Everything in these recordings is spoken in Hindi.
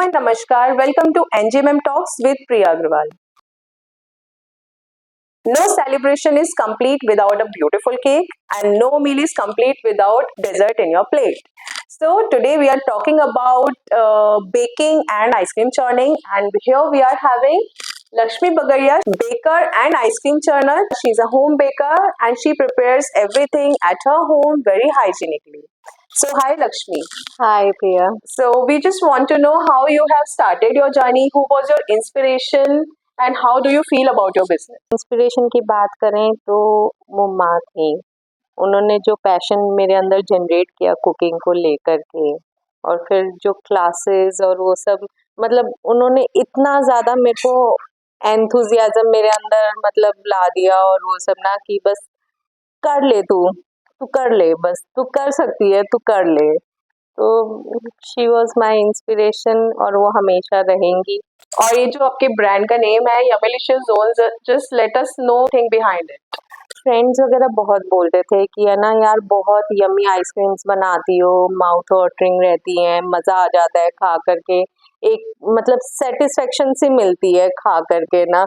and Namaskar. Welcome to NGMM Talks with Priya Agrawal. No celebration is complete without a beautiful cake, and no meal is complete without dessert in your plate. So today we are talking about baking and ice cream churning, and here we are having Lakshmi Bagaria, baker and ice cream churner. She's a home baker and she prepares everything at her home very hygienically. So hi Lakshmi. Hi Priya. So we just want to know how you have started your journey, who was your inspiration, and how do you feel about your business? Inspiration की बात करें तो वो माँ थी। उन्होंने जो पैशन मेरे अंदर जनरेट किया कुकिंग को लेकर के, और फिर जो क्लासेस और वो सब, मतलब उन्होंने इतना ज़्यादा मेरे को एंथुजियाज्म मेरे अंदर मतलब ला दिया, और वो सब ना कि बस कर ले, तू कर ले, बस तू कर सकती है, तू कर ले। तो शी वॉज माई इंस्पिरेशन और वो हमेशा रहेंगी। और ये जो आपके ब्रांड का नेम है yummilicious Jones, just let us know thing behind it. Friends वगैरह बहुत बोलते थे कि है ना यार, बहुत यमी आइसक्रीम्स बनाती हो, माउथ वाटरिंग रहती हैं, मज़ा आ जाता है खा करके, एक मतलब सेटिस्फेक्शन सी मिलती है खा करके ना,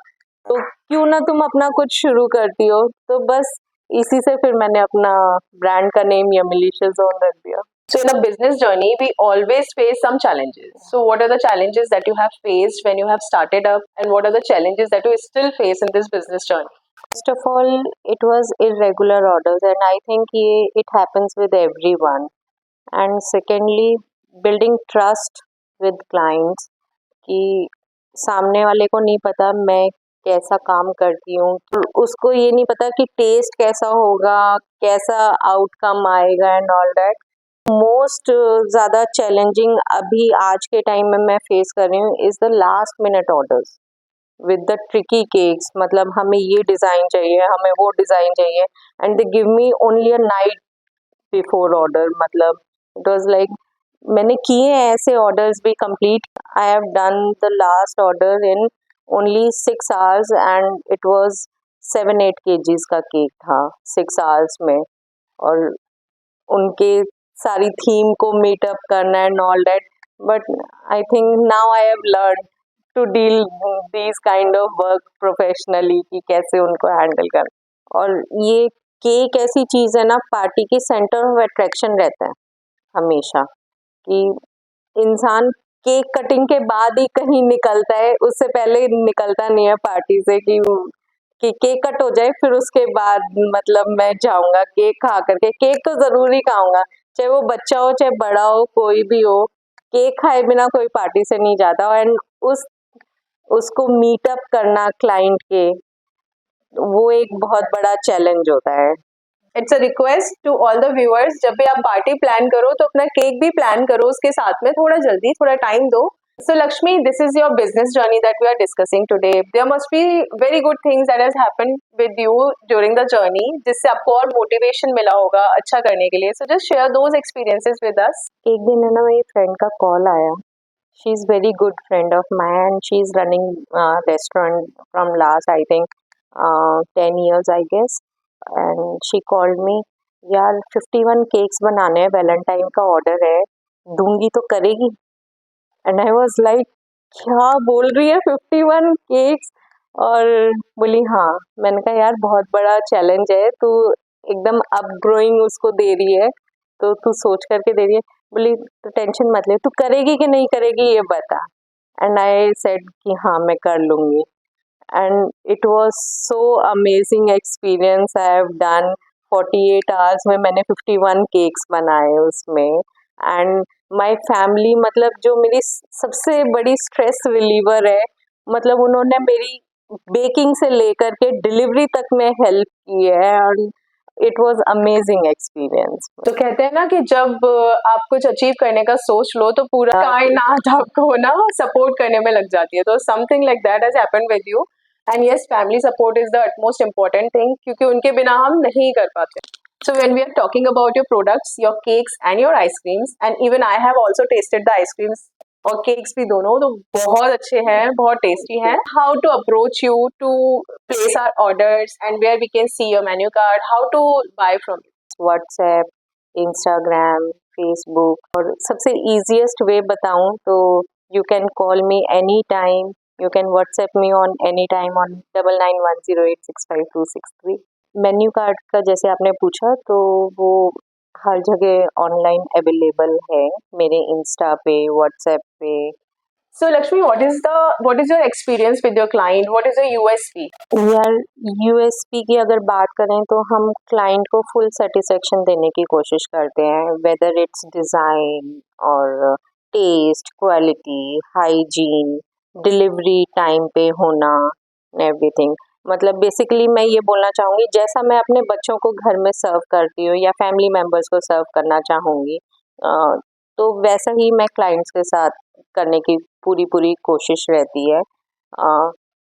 तो क्यों ना तुम अपना कुछ शुरू करती हो। तो बस इसी से फिर मैंने अपना ब्रांड का नेम यमिलिशियस जोन रख दिया। So in a business journey, we always face some challenges. So what are the challenges that you have faced when you have started up, and what are the challenges that you still face in this business journey? First of all, it was irregular orders, and I think it happens with everyone. And secondly, building trust with clients, कि सामने वाले को नहीं पता मैं कैसा काम करती हूँ, तो उसको ये नहीं पता कि टेस्ट कैसा होगा, कैसा आउटकम आएगा एंड ऑल दैट। मोस्ट ज़्यादा चैलेंजिंग अभी आज के टाइम में मैं फेस कर रही हूँ is the last minute orders with the tricky cakes. मतलब हमें ये डिज़ाइन चाहिए, हमें वो डिज़ाइन चाहिए, and they give me only a night before order. मतलब इट वाज लाइक, मैंने किए हैं ऐसे ऑर्डर्स भी complete. I have done the last order in only 6 hours and it was 7-8 kgs का केक था 6 आवर्स में, और उनके सारी थीम को मीटअप करना and all that. But I think now I have learn to deal these kind of work professionally, कि कैसे उनको हैंडल करना। और ये केक ऐसी चीज़ है ना, पार्टी के सेंटर ऑफ अट्रैक्शन रहता है हमेशा, कि इंसान केक कटिंग के बाद ही कहीं निकलता है, उससे पहले निकलता नहीं है पार्टी से, कि केक कट हो जाए फिर उसके बाद मतलब मैं जाऊंगा केक खा करके। केक तो ज़रूर ही खाऊंगा, चाहे वो बच्चा हो चाहे बड़ा हो, कोई भी हो, केक खाए बिना कोई पार्टी से नहीं जाता। एंड उसको मीटअप करना क्लाइंट के, वो एक बहुत बड़ा चैलेंज होता है। It's a request to all the viewers, जब भी आप पार्टी प्लान करो तो अपना केक भी प्लान करो उसके साथ में, थोड़ा जल्दी थोड़ा टाइम दो। So Lakshmi, this is your business journey that we are discussing today. There must be very good things that has happened with you during the journey, जिससे आपको और motivation मिला होगा अच्छा करने के लिए. So just share those experiences with us. एक दिन है ना, मेरी फ्रेंड का कॉल आया। She is very good friend of my and she is running restaurant from last I think 10 years I guess. And she called me, यार 51 केक्स बनाने हैं, वैलेंटाइन का ऑर्डर है, दूंगी तो करेगी? एंड आई वॉज लाइक, क्या बोल रही है 51 केक्स? और बोली हाँ। मैंने कहा यार बहुत बड़ा चैलेंज है, तू एकदम अप ग्रोइंग उसको दे रही है, तो तू सोच करके दे रही है। बोली तो टेंशन मत ले, तू करेगी कि नहीं करेगी ये बता। एंड आई सेड कि हाँ मैं कर लूँगी। And it was so amazing experience I have done. 48 hours में मैंने 51 केक्स बनाए उसमें। एंड माई फैमिली, मतलब जो मेरी सबसे बड़ी स्ट्रेस रिलीवर है, मतलब उन्होंने मेरी बेकिंग से लेकर के डिलीवरी तक में हेल्प की है, और इट वॉज अमेजिंग एक्सपीरियंस। तो कहते हैं ना कि जब आप कुछ अचीव करने का सोच लो तो पूरा कायनात आपको ना सपोर्ट करने में लग जाती है। तो something like that has happened with you, and yes, family support is the utmost important thing, क्योंकि उनके बिना हम नहीं कर पाते। So when we are talking about your products, your cakes and your ice creams, and even I have also tasted the ice creams और cakes भी दोनों, तो बहुत अच्छे हैं, बहुत tasty हैं। How to approach you to place our orders and where we can see your menu card, how to buy from you? WhatsApp, Instagram, Facebook, और सबसे ईजीएस्ट वे बताऊं तो You can call me anytime. You can WhatsApp me on anytime on 9910865263. Menu card का जैसे आपने पूछा तो वो हर जगह ऑनलाइन अवेलेबल है, मेरे इंस्टा पे, व्हाट्सएप पे। So Lakshmi, what is your experience with your client? What is your USP? यार यूएसपी की अगर बात करें तो हम क्लाइंट को फुल सेटिस्फेक्शन देने की कोशिश करते हैं, वेदर इट्स डिज़ाइन और taste, quality, hygiene, delivery time पे होना, एवरीथिंग। मतलब बेसिकली मैं ये बोलना चाहूँगी, जैसा मैं अपने बच्चों को घर में सर्व करती हूँ या फैमिली मेम्बर्स को सर्व करना चाहूँगी, तो वैसा ही मैं क्लाइंट्स के साथ करने की पूरी कोशिश रहती है।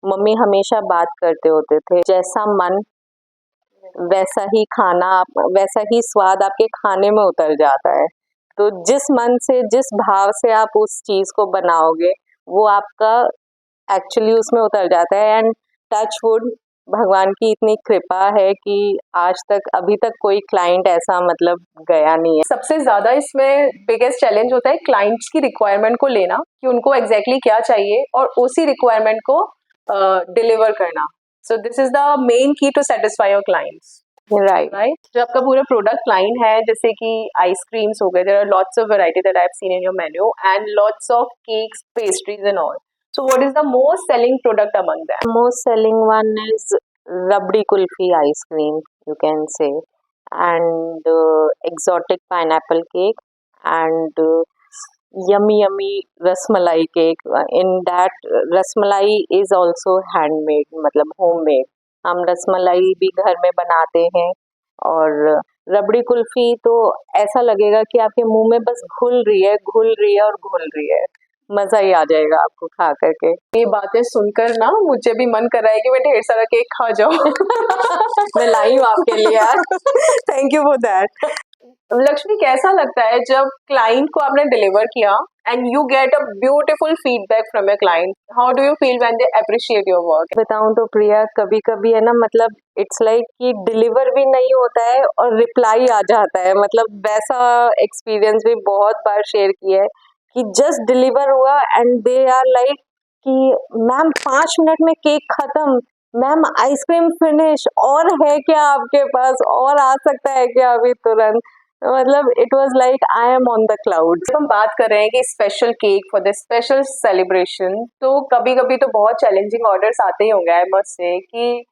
मम्मी हमेशा बात करते होते थे, जैसा मन वैसा ही खाना, वैसा ही स्वाद आपके खाने में उतर जाता है। तो जिस मन से, जिस भाव से आप उस चीज़ को बनाओगे, वो आपका एक्चुअली उसमें उतर जाता है। एंड टच वुड, भगवान की इतनी कृपा है कि आज तक अभी तक कोई क्लाइंट ऐसा मतलब गया नहीं है। सबसे ज्यादा इसमें बिगेस्ट चैलेंज होता है क्लाइंट्स की रिक्वायरमेंट को लेना, कि उनको एग्जैक्टली क्या चाहिए और उसी रिक्वायरमेंट को डिलीवर करना। So this is the main key to satisfy your clients, right. Right? जो आपका पूरा प्रोडक्ट लाइन है, जैसे कि आइसक्रीम्स हो गए, there are lots of variety that I have seen in your menu, and lots of cakes, pastries and all. So what is the most selling product among them? Most selling one is rabdi kulfi ice cream, you can say, and exotic pineapple cake, and yummy rasmalai cake. In that rasmalai is also handmade, मतलब homemade. हम रसमलाई भी घर में बनाते हैं, और रबड़ी कुल्फी तो ऐसा लगेगा कि आपके मुंह में बस घुल रही है, घुल रही है और घुल रही है। मजा ही आ जाएगा आपको खा करके। ये बातें सुनकर ना मुझे भी मन कर रहा है कि मैं ढेर सारा केक खा जाऊं। मैं लाई हूँ आपके लिए यार। Thank you for that. Lakshmi, कैसा लगता है जब क्लाइंट को आपने डिलीवर किया and you get a beautiful feedback from your client? How do you feel when they appreciate your work? बताऊं तो प्रिया, कभी कभी है ना, मतलब इट्स लाइक कि डिलीवर भी नहीं होता है और रिप्लाई आ जाता है। मतलब वैसा एक्सपीरियंस भी बहुत बार शेयर किया है कि जस्ट डिलीवर हुआ एंड दे आर लाइक कि मैम 5 मिनट में केक खत्म, मैम आइसक्रीम फिनिश, और है क्या आपके पास, और आ सकता है क्या अभी तुरंत। मतलब it was like I am on the cloud. जब हम बात कर रहे हैं कि special cake for the special celebration, तो कभी कभी तो बहुत चैलेंजिंग ऑर्डर्स आते ही होंगे, आई मस्ट से, कि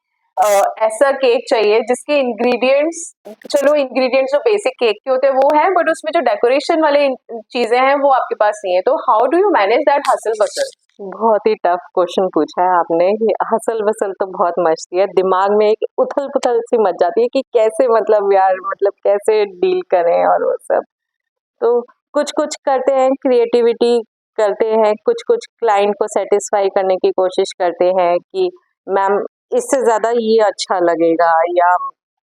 ऐसा केक चाहिए जिसके इंग्रेडिएंट्स, चलो इंग्रेडिएंट्स जो बेसिक केक के होते हैं वो है, बट उसमें जो डेकोरेशन वाले चीजें हैं वो आपके पास नहीं है। तो how do you manage that hustle bustle? बहुत ही टफ क्वेश्चन पूछा है आपने। ये हसल बसल तो बहुत मचती है, दिमाग में एक उथल पुथल सी मच जाती है कि कैसे, मतलब यार, मतलब कैसे डील करें और वो सब। तो कुछ कुछ करते हैं, क्रिएटिविटी करते हैं, कुछ कुछ क्लाइंट को सेटिस्फाई करने की कोशिश करते हैं कि मैम इससे ज़्यादा ये अच्छा लगेगा, या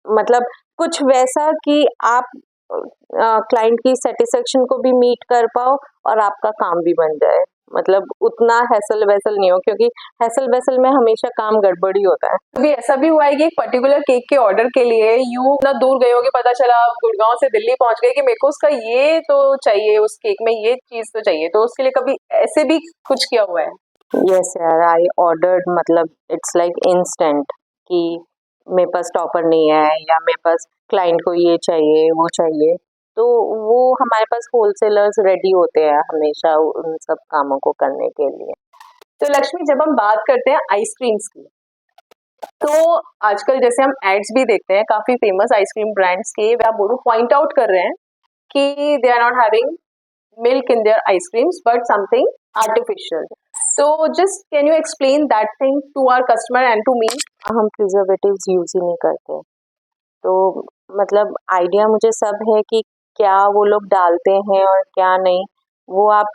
मतलब कुछ वैसा कि आप क्लाइंट की सेटिस्फेक्शन को भी मीट कर पाओ और आपका काम भी बन जाए। मतलब उतना हैसल वैसल नहीं हो, क्योंकि हैसल वैसल में हमेशा काम गड़बड़ी होता है। कभी ऐसा भी हुआ है कि एक पर्टिकुलर केक के ऑर्डर के लिए यू ना दूर गए होगे, पता चला आप गुड़गांव से दिल्ली पहुंच गए कि मेरे को उसका ये तो चाहिए, उस केक में ये चीज तो चाहिए, तो उसके लिए कभी ऐसे भी कुछ किया हुआ है? यस यार, आई ऑर्डर्ड, मतलब इट्स लाइक इंस्टेंट कि मेरे पास टॉपर नहीं है, या मेरे पास क्लाइंट को ये चाहिए वो चाहिए, तो वो हमारे पास होलसेलर्स रेडी होते हैं हमेशा उन सब कामों को करने के लिए। तो लक्ष्मी, जब हम बात करते हैं आइसक्रीम्स की, तो आजकल जैसे हम एड्स भी देखते हैं काफी फेमस आइसक्रीम ब्रांड्स के, वे आप बोलो पॉइंट आउट कर रहे हैं कि they are not having milk in their ice creams but something artificial. So just can you explain that thing to our customer and to me? हम प्रिजर्वेटिव्स यूज ही नहीं करते, तो मतलब आइडिया मुझे सब है कि क्या वो लोग डालते हैं और क्या नहीं। वो आप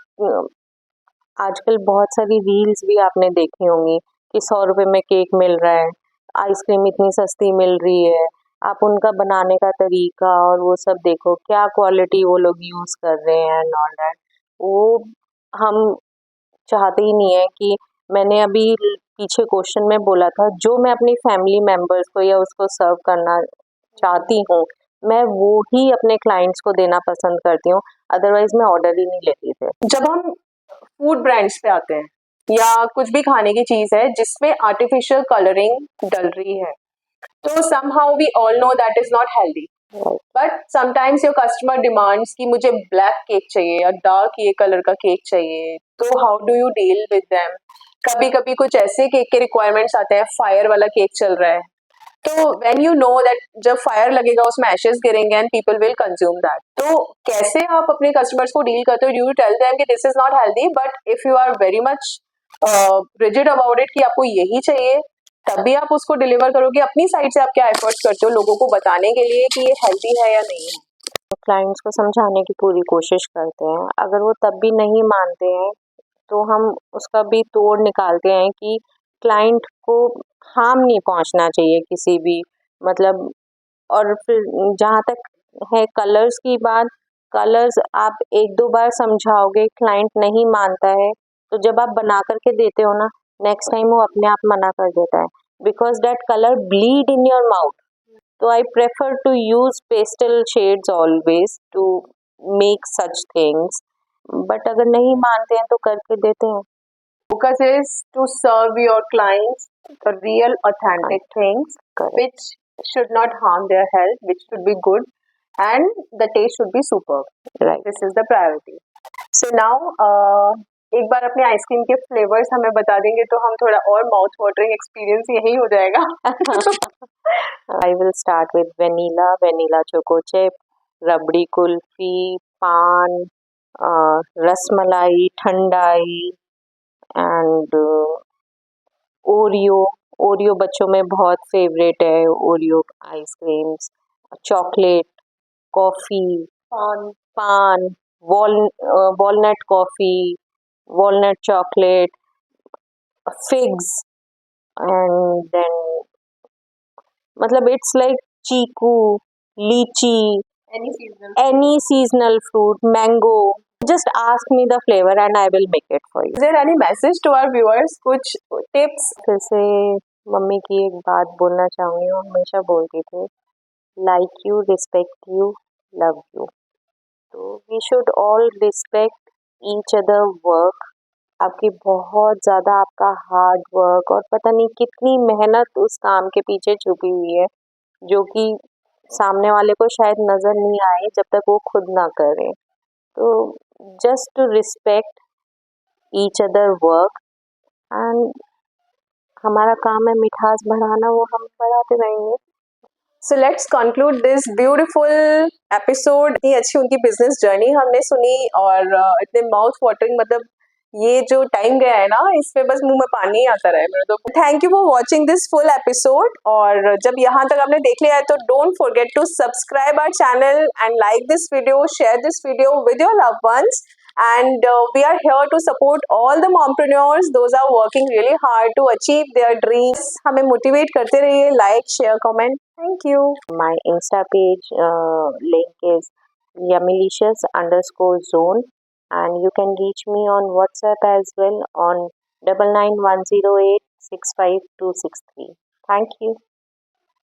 आजकल बहुत सारी रील्स भी आपने देखी होंगी कि 100 रुपये में केक मिल रहा है, आइसक्रीम इतनी सस्ती मिल रही है। आप उनका बनाने का तरीका और वो सब देखो, क्या क्वालिटी वो लोग यूज़ कर रहे हैं एंड ऑल दैट। वो हम चाहते ही नहीं है कि, मैंने अभी पीछे क्वेश्चन में बोला था, जो मैं अपनी फैमिली मेम्बर्स को या उसको सर्व करना चाहती हूँ, मैं वो ही अपने क्लाइंट्स को देना पसंद करती हूँ, अदरवाइज मैं ऑर्डर ही नहीं लेती थी। जब हम फूड ब्रांड्स पे आते हैं या कुछ भी खाने की चीज है जिसमें आर्टिफिशियल कलरिंग डल रही है, तो somehow we all know that is not healthy. Right. But sometimes your customer demands कि मुझे ब्लैक केक चाहिए या डार्क ये कलर का केक चाहिए, तो how do you deal with them? कभी कभी कुछ ऐसे केक के रिक्वायरमेंट्स आते हैं, फायर वाला केक चल रहा है, तो व्हेन यू नो दैट जब फायर लगेगा उसमें एशेस गिरेंगे and people will consume that, तो कैसे आप अपने कस्टमर्स को डील करते हो? डू यू टेल देम कि this is not healthy, but if you are very much rigid about it कि आपको यही चाहिए, तभी आप उसको डिलीवर करोगे? अपनी साइड से आप क्या एफर्ट्स करते हो लोगों को बताने के लिए कि ये हेल्दी है या नहीं है? क्लाइंट्स को समझाने की पूरी कोशिश करते हैं। अगर वो तब भी नहीं मानते हैं तो हम उसका भी तोड़ निकालते हैं कि क्लाइंट को हार्म नहीं पहुंचना चाहिए किसी भी, मतलब। और फिर जहाँ तक है कलर्स की बात, कलर्स आप एक दो बार समझाओगे, क्लाइंट नहीं मानता है, तो जब आप बना करके देते हो ना, नेक्स्ट टाइम वो अपने आप मना कर देता है, because that colour bleed in your mouth. So I prefer to use pastel shades always to make such things. But अगर नहीं मानते हैं तो करके देते हैं. Focus is to serve your clients the real authentic things Correct. which should not harm their health, which should be good, and the taste should be superb. Right. This is the priority. So now एक बार अपने आइसक्रीम के फ्लेवर्स हमें बता देंगे तो हम थोड़ा और माउथ वाटरिंग एक्सपीरियंस यही हो जाएगा. I will start with vanilla choco chip, rabdi kulfi, pan, rasmalai, thandai and Oreo बच्चों में बहुत फेवरेट है, ओरियो आइसक्रीम्स, चॉकलेट, कॉफ़ी, पान, walnut coffee, walnut chocolate, figs, and then मतलब it's like चीकू, लीची, any seasonal fruit, mango. Just ask me the flavor and I will make it for you. Is there any message to our viewers? कुछ tips? फिर से मम्मी की एक बात बोलना चाहूँगी, वो हमेशा बोलती थी, like you, respect you, love you. तो we should all respect each other work. आपकी बहुत ज़्यादा आपका हार्ड वर्क और पता नहीं कितनी मेहनत उस काम के पीछे छुपी हुई है, जो कि सामने वाले को शायद नज़र नहीं आए जब तक वो खुद ना करें. तो just to respect each other work, and हमारा काम है मिठास बढ़ाना, वो हम बढ़ाते रहेंगे. So let's conclude this beautiful episode. इतनी अच्छी उनकी बिजनेस जर्नी हमने सुनी और इतने माउथ वाटरिंग, मतलब ये जो टाइम गया है ना, इसमें बस मुंह में पानी आता रहा है मेरे. तो thank you for watching this full episode, और जब यहाँ तक आपने देख लिया है तो don't forget to subscribe our channel and like this video, share this video with your loved ones. And we are here to support all the mompreneurs. Those are working really hard to achieve their dreams. हमें motivate करते रहिए. Like, share, comment. Thank you. My Insta page link is yummylicious_zone, and you can reach me on WhatsApp as well on 9910865263. Thank you.